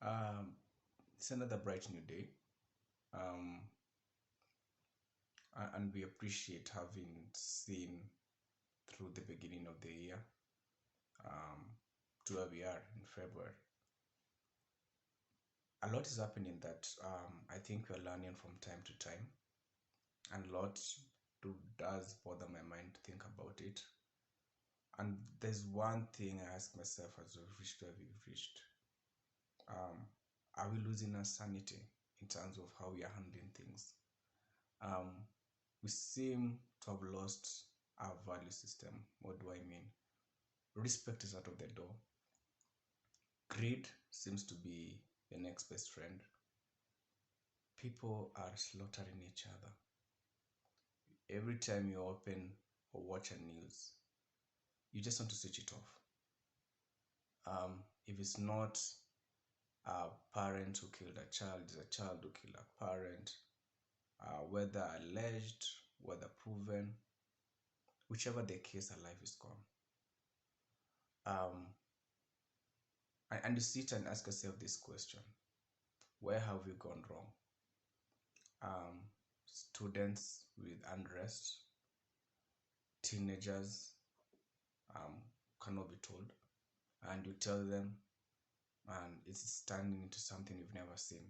Um, it's another bright new day, um, and we appreciate having seen through the beginning of the year um, to where we are in February. A lot is happening that I think we're learning from time to time, and a lot does bother my mind to think about it. And there's one thing I ask myself as we've reached where we've reached. Um, are we losing our sanity in terms of how we are handling things? Um, we seem to have lost our value system. What do I mean? Respect is out of the door. Greed seems to be the next best friend. People are slaughtering each other. Every time you open or watch a news, you just want to switch it off. If it's not a parent who killed a child, it's a child who killed a parent, whether alleged, whether proven, whichever the case, a life is gone. Um, and you sit and ask yourself this question: where have we gone wrong? Students with unrest, teenagers um, cannot be told, and you tell them, and it's turning into something you've never seen.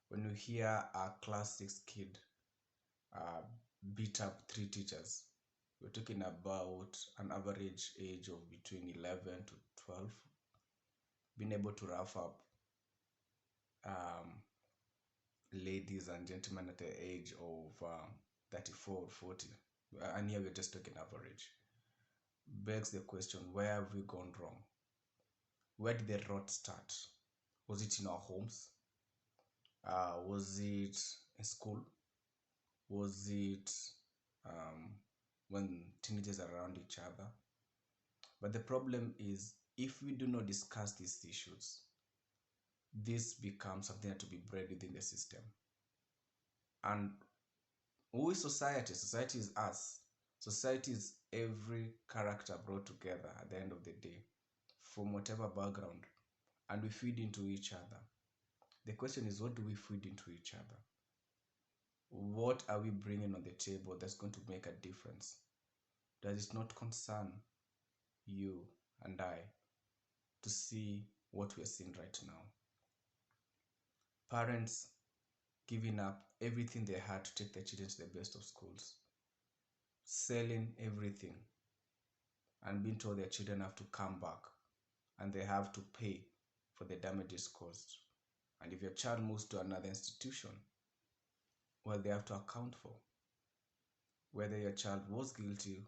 When you hear a class 6 kid uh, beat up 3 teachers, we're talking about an average age of between 11 to 12, being able to rough up um, ladies and gentlemen at the age of 34 or 40. And here we're just talking average. Begs the question, where have we gone wrong? Where did the rot start? Was it in our homes? Was it in school? Was it um, when teenagers are around each other? But the problem is, if we do not discuss these issues, this becomes something that to be bred within the system. And who is society? Society is us. Society is every character brought together at the end of the day from whatever background, and we feed into each other. The question is, what do we feed into each other? What are we bringing on the table that's going to make a difference? Does it not concern you and I to see what we're seeing right now? Parents giving up everything they had to take their children to the best of schools, selling everything, and being told their children have to come back and they have to pay for the damages caused. And if your child moves to another institution, well, they have to account for whether your child was guilty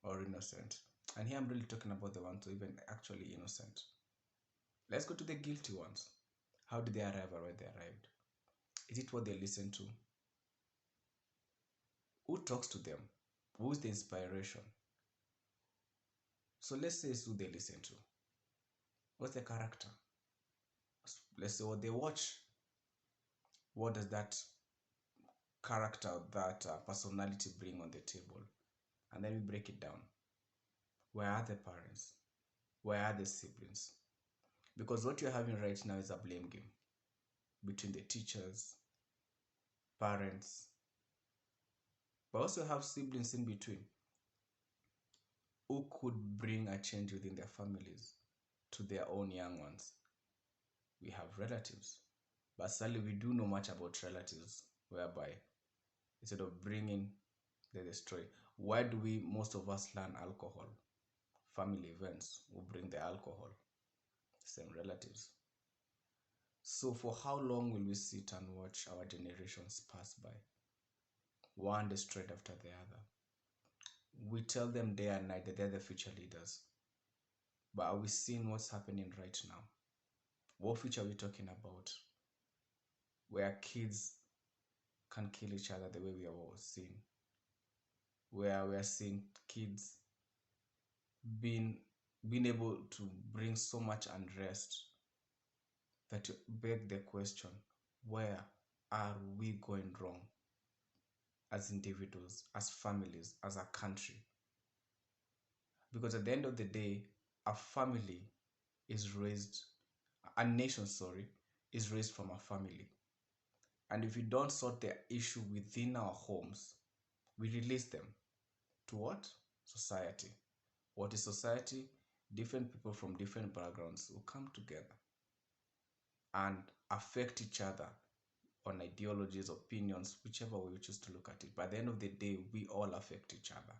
or innocent. And here I'm really talking about the ones who are even actually innocent. Let's go to the guilty ones. How did they arrive or where they arrived? Is it what they listen to? Who talks to them? Who is the inspiration? So let's say it's who they listen to. What's the character? Let's say what they watch. What does that character, that personality bring on the table? And then we break it down. Where are the parents? Where are the siblings? Because what you're having right now is a blame game between the teachers, parents, but also have siblings in between who could bring a change within their families to their own young ones. We have relatives, but sadly we do know much about relatives, whereby instead of bringing, they destroy. Why do we, most of us, learn alcohol? Family events will bring the alcohol, same relatives. So for how long will we sit and watch our generations pass by, one destroyed after the other? We tell them day and night that they're the future leaders, but are we seeing what's happening right now? What future are we talking about? Where kids can kill each other the way we have all seen, where we are seeing kids being able to bring so much unrest that you beg the question, where are we going wrong as individuals, as families, as a country? Because at the end of the day, a family is raised, a nation, sorry, is raised from a family. And if we don't sort the issue within our homes, we release them to what? Society. What is society? Different people from different backgrounds will come together and affect each other on ideologies, opinions, whichever way we choose to look at it. By the end of the day, we all affect each other.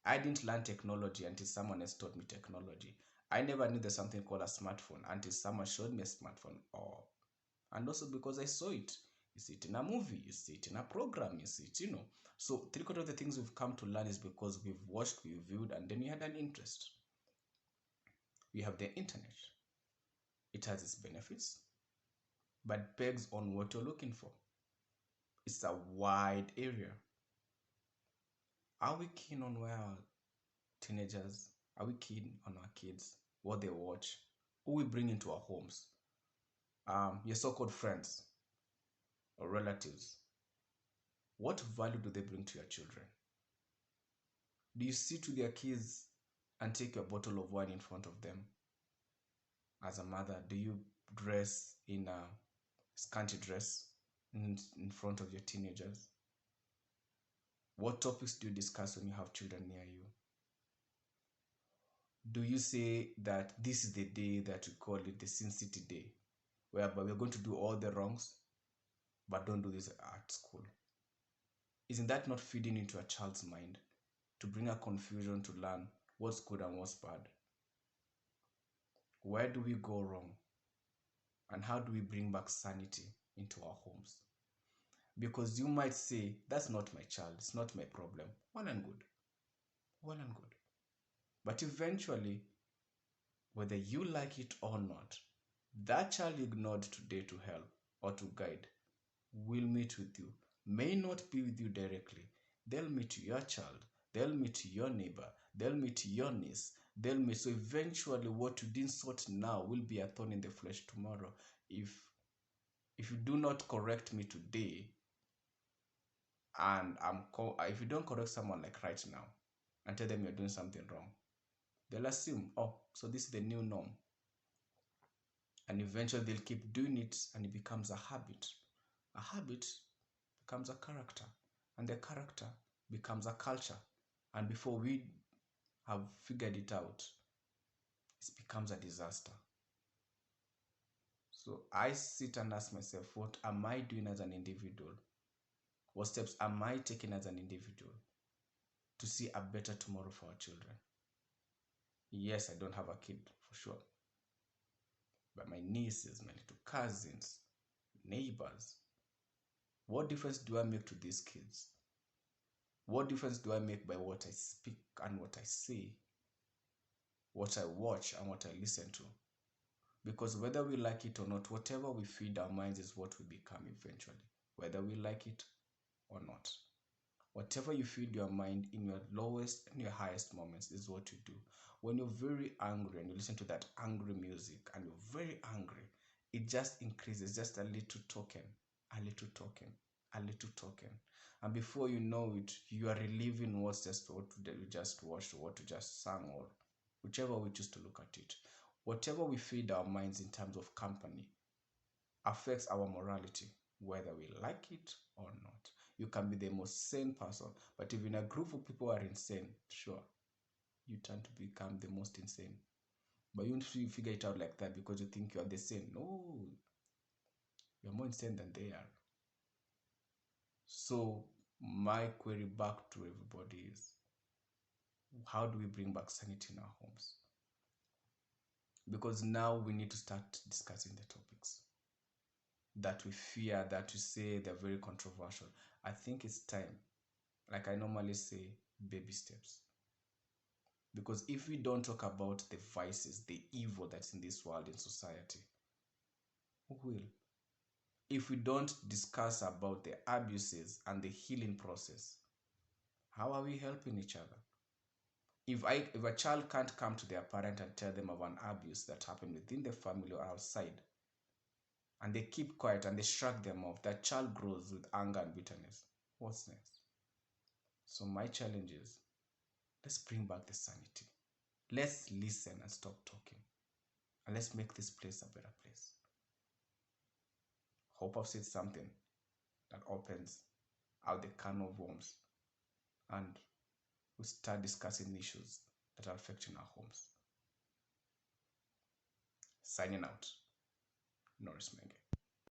I didn't learn technology until someone else taught me technology. I never knew there's something called a smartphone until someone showed me a smartphone. And also because I saw it. You see it in a movie, you see it in a program, you see it. So three-quarters of the things we've come to learn is because we've watched, we've viewed, and then we had an interest. We have the internet. It has its benefits, but begs on what you're looking for. It's a wide area. Are we keen on where our teenagers, are we keen on our kids, what they watch, who we bring into our homes, your so-called friends or relatives? What value do they bring to your children? Do you sit with your kids and take a bottle of wine in front of them? As a mother, do you dress in a scanty dress in front of your teenagers? What topics do you discuss when you have children near you? Do you say that this is the day that we call it the Sin City Day, whereby we're going to do all the wrongs, but don't do this at school? Isn't that not feeding into a child's mind to bring a confusion to learn what's good and what's bad? Where do we go wrong? And how do we bring back sanity into our homes? Because you might say, that's not my child, it's not my problem. Well and good. Well and good. But eventually, whether you like it or not, that child you ignored today to help or to guide will meet with you. May not be with you directly. They'll meet your child. They'll meet your neighbor. They'll meet your niece. They'll meet. So eventually what you didn't sort now will be a thorn in the flesh tomorrow. If you do not correct me today, and if you don't correct someone like right now and tell them you're doing something wrong, they'll assume, oh, so this is the new norm. And eventually they'll keep doing it and it becomes a habit. A habit becomes a character, and the character becomes a culture. And before we have figured it out, it becomes a disaster. So I sit and ask myself, what am I doing as an individual? What steps am I taking as an individual to see a better tomorrow for our children? Yes, I don't have a kid for sure, but my nieces, my little cousins, neighbors, what difference do I make to these kids? What difference do I make by what I speak and what I say, what I watch and what I listen to? Because whether we like it or not, whatever we feed our minds is what we become eventually, whether we like it or not. Whatever you feed your mind in your lowest and your highest moments is what you do. When you're very angry and you listen to that angry music and you're very angry, it just increases, just a little token, a little token, a little token. And before you know it, you are reliving what you just watched or what you just sang, or whichever we choose to look at it. Whatever we feed our minds in terms of company affects our morality, whether we like it or not. You can be the most sane person, but if in a group of people who are insane, sure, you tend to become the most insane. But you don't figure it out like that because you think you are the same. No, you're more insane than they are. So my query back to everybody is, how do we bring back sanity in our homes? Because now we need to start discussing the topics that we fear, that we say they're very controversial. I think it's time, like I normally say, baby steps. Because if we don't talk about the vices, the evil that's in this world, in society, who will? If we don't discuss about the abuses and the healing process, how are we helping each other? If a child can't come to their parent and tell them of an abuse that happened within the family or outside, and they keep quiet and they shrug them off, that child grows with anger and bitterness. What's next? So my challenge is, let's bring back the sanity. Let's listen and stop talking. and let's make this place a better place. Hope I've said something that opens out the can of worms and we start discussing issues that are affecting our homes. Signing out, Norris Menge.